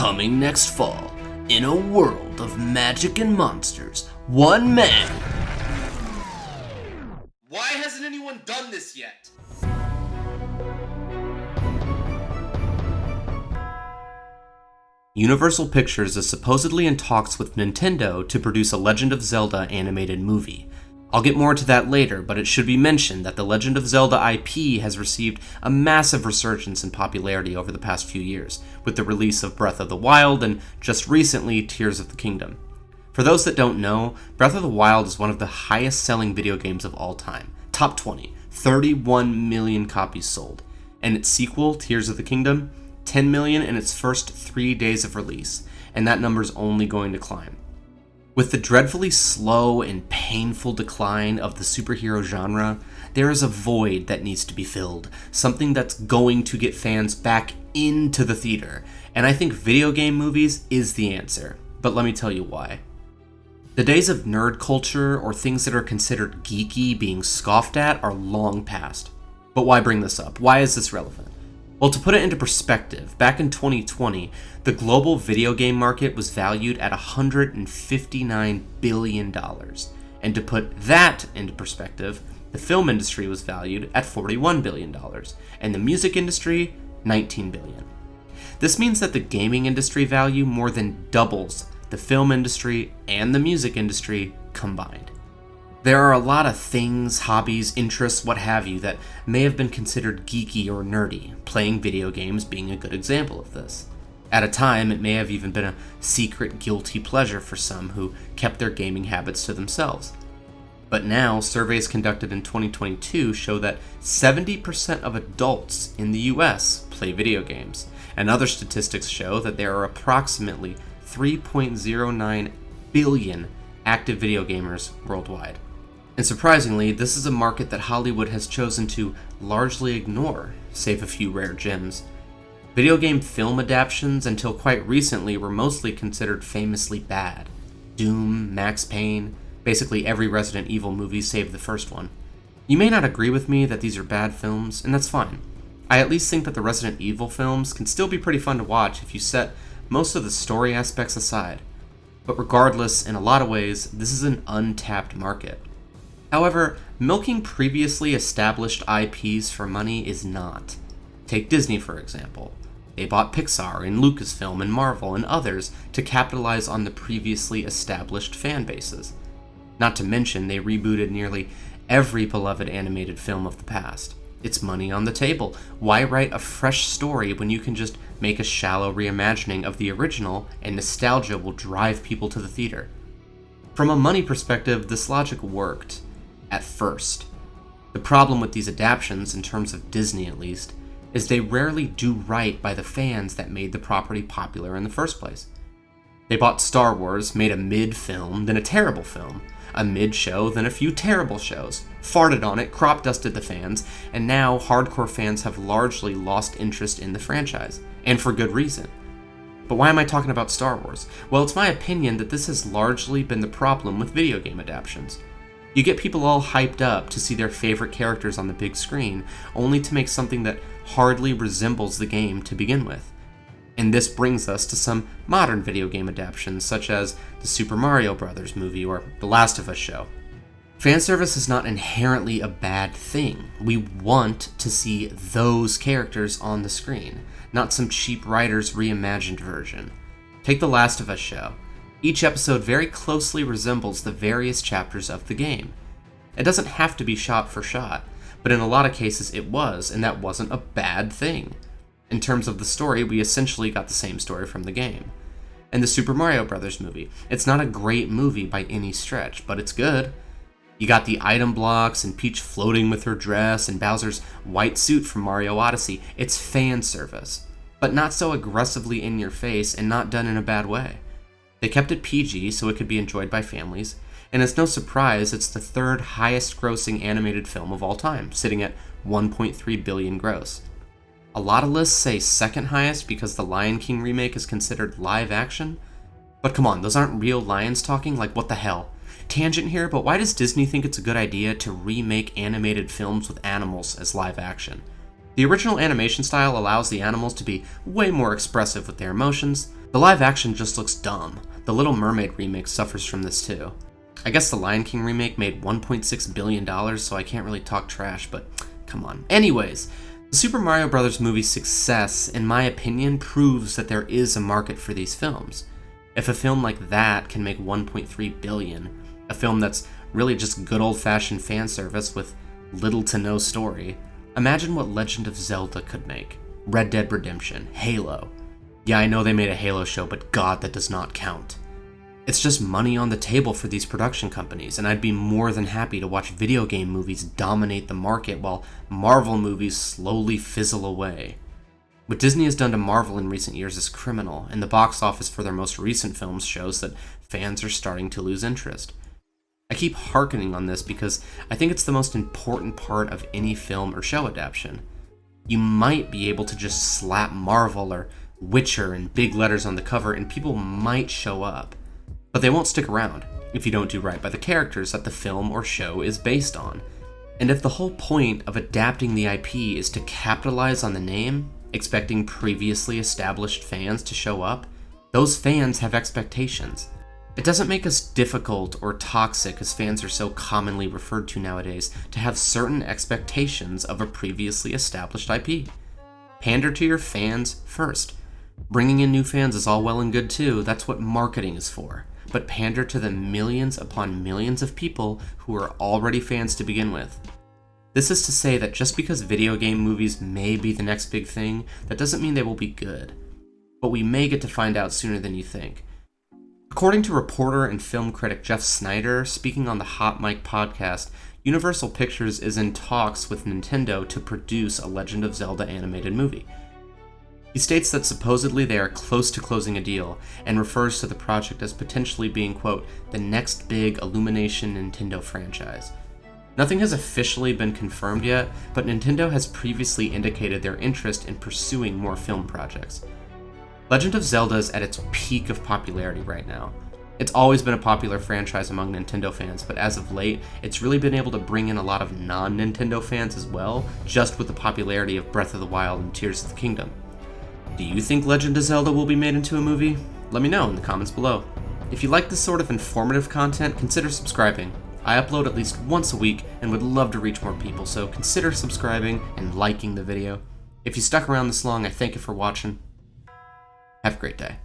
Coming next fall, in a world of magic and monsters, one man. Why hasn't anyone done this yet? Universal Pictures is supposedly in talks with Nintendo to produce a Legend of Zelda animated movie. I'll get more into that later, but it should be mentioned that the Legend of Zelda IP has received a massive resurgence in popularity over the past few years, with the release of Breath of the Wild and, just recently, Tears of the Kingdom. For those that don't know, Breath of the Wild is one of the highest selling video games of all time. Top 20, 31 million copies sold. And its sequel, Tears of the Kingdom, 10 million in its first 3 days of release, and that number's only going to climb. With the dreadfully slow and painful decline of the superhero genre, there is a void that needs to be filled, something that's going to get fans back into the theater, and I think video game movies is the answer, but let me tell you why. The days of nerd culture or things that are considered geeky being scoffed at are long past. But why bring this up? Why is this relevant? Well, to put it into perspective, back in 2020, the global video game market was valued at $159 billion. And to put that into perspective, the film industry was valued at $41 billion, and the music industry, $19 billion. This means that the gaming industry value more than doubles the film industry and the music industry combined. There are a lot of things, hobbies, interests, what have you, that may have been considered geeky or nerdy, playing video games being a good example of this. At a time, it may have even been a secret guilty pleasure for some who kept their gaming habits to themselves. But now, surveys conducted in 2022 show that 70% of adults in the US play video games, and other statistics show that there are approximately 3.09 billion active video gamers worldwide. And surprisingly, this is a market that Hollywood has chosen to largely ignore, save a few rare gems. Video game film adaptations until quite recently were mostly considered famously bad. Doom, Max Payne, basically every Resident Evil movie save the first one. You may not agree with me that these are bad films, and that's fine. I at least think that the Resident Evil films can still be pretty fun to watch if you set most of the story aspects aside. But regardless, in a lot of ways, this is an untapped market. However, milking previously established IPs for money is not. Take Disney, for example. They bought Pixar and Lucasfilm and Marvel and others to capitalize on the previously established fan bases. Not to mention, they rebooted nearly every beloved animated film of the past. It's money on the table. Why write a fresh story when you can just make a shallow reimagining of the original and nostalgia will drive people to the theater? From a money perspective, this logic worked. At first. The problem with these adaptations, in terms of Disney at least, is they rarely do right by the fans that made the property popular in the first place. They bought Star Wars, made a mid-film, then a terrible film, a mid-show, then a few terrible shows, farted on it, crop-dusted the fans, and now hardcore fans have largely lost interest in the franchise, and for good reason. But why am I talking about Star Wars? Well, it's my opinion that this has largely been the problem with video game adaptations. You get people all hyped up to see their favorite characters on the big screen, only to make something that hardly resembles the game to begin with. And this brings us to some modern video game adaptations, such as the Super Mario Bros. Movie or The Last of Us show. Fanservice is not inherently a bad thing. We want to see those characters on the screen, not some cheap writer's reimagined version. Take The Last of Us show. Each episode very closely resembles the various chapters of the game. It doesn't have to be shot for shot, but in a lot of cases it was, and that wasn't a bad thing. In terms of the story, we essentially got the same story from the game. And the Super Mario Bros. Movie, it's not a great movie by any stretch, but it's good. You got the item blocks and Peach floating with her dress and Bowser's white suit from Mario Odyssey. It's fan service, but not so aggressively in your face and not done in a bad way. They kept it PG so it could be enjoyed by families, and it's no surprise it's the third highest grossing animated film of all time, sitting at 1.3 billion gross. A lot of lists say second highest because the Lion King remake is considered live action, but come on, those aren't real lions talking, like what the hell? Tangent here, but why does Disney think it's a good idea to remake animated films with animals as live action? The original animation style allows the animals to be way more expressive with their emotions. The live action just looks dumb. The Little Mermaid remake suffers from this too. I guess the Lion King remake made $1.6 billion, so I can't really talk trash, but come on. Anyways, the Super Mario Bros. Movie's success, in my opinion, proves that there is a market for these films. If a film like that can make $1.3 billion, a film that's really just good old-fashioned fan service with little to no story, imagine what Legend of Zelda could make. Red Dead Redemption, Halo. Yeah, I know they made a Halo show, but God, that does not count. It's just money on the table for these production companies, and I'd be more than happy to watch video game movies dominate the market while Marvel movies slowly fizzle away. What Disney has done to Marvel in recent years is criminal, and the box office for their most recent films shows that fans are starting to lose interest. I keep harkening on this because I think it's the most important part of any film or show adaptation. You might be able to just slap Marvel or Witcher in big letters on the cover and people might show up. But they won't stick around if you don't do right by the characters that the film or show is based on. And if the whole point of adapting the IP is to capitalize on the name, expecting previously established fans to show up, those fans have expectations. It doesn't make us difficult or toxic, as fans are so commonly referred to nowadays, to have certain expectations of a previously established IP. Pander to your fans first. Bringing in new fans is all well and good too, that's what marketing is for. But pander to the millions upon millions of people who are already fans to begin with. This is to say that just because video game movies may be the next big thing, that doesn't mean they will be good. But we may get to find out sooner than you think. According to reporter and film critic Jeff Snyder, speaking on the Hot Mic podcast, Universal Pictures is in talks with Nintendo to produce a Legend of Zelda animated movie. He states that supposedly they are close to closing a deal, and refers to the project as potentially being, quote, the next big Illumination Nintendo franchise. Nothing has officially been confirmed yet, but Nintendo has previously indicated their interest in pursuing more film projects. Legend of Zelda is at its peak of popularity right now. It's always been a popular franchise among Nintendo fans, but as of late, it's really been able to bring in a lot of non-Nintendo fans as well, just with the popularity of Breath of the Wild and Tears of the Kingdom. Do you think Legend of Zelda will be made into a movie? Let me know in the comments below. If you like this sort of informative content, consider subscribing. I upload at least once a week and would love to reach more people, so consider subscribing and liking the video. If you stuck around this long, I thank you for watching. Have a great day.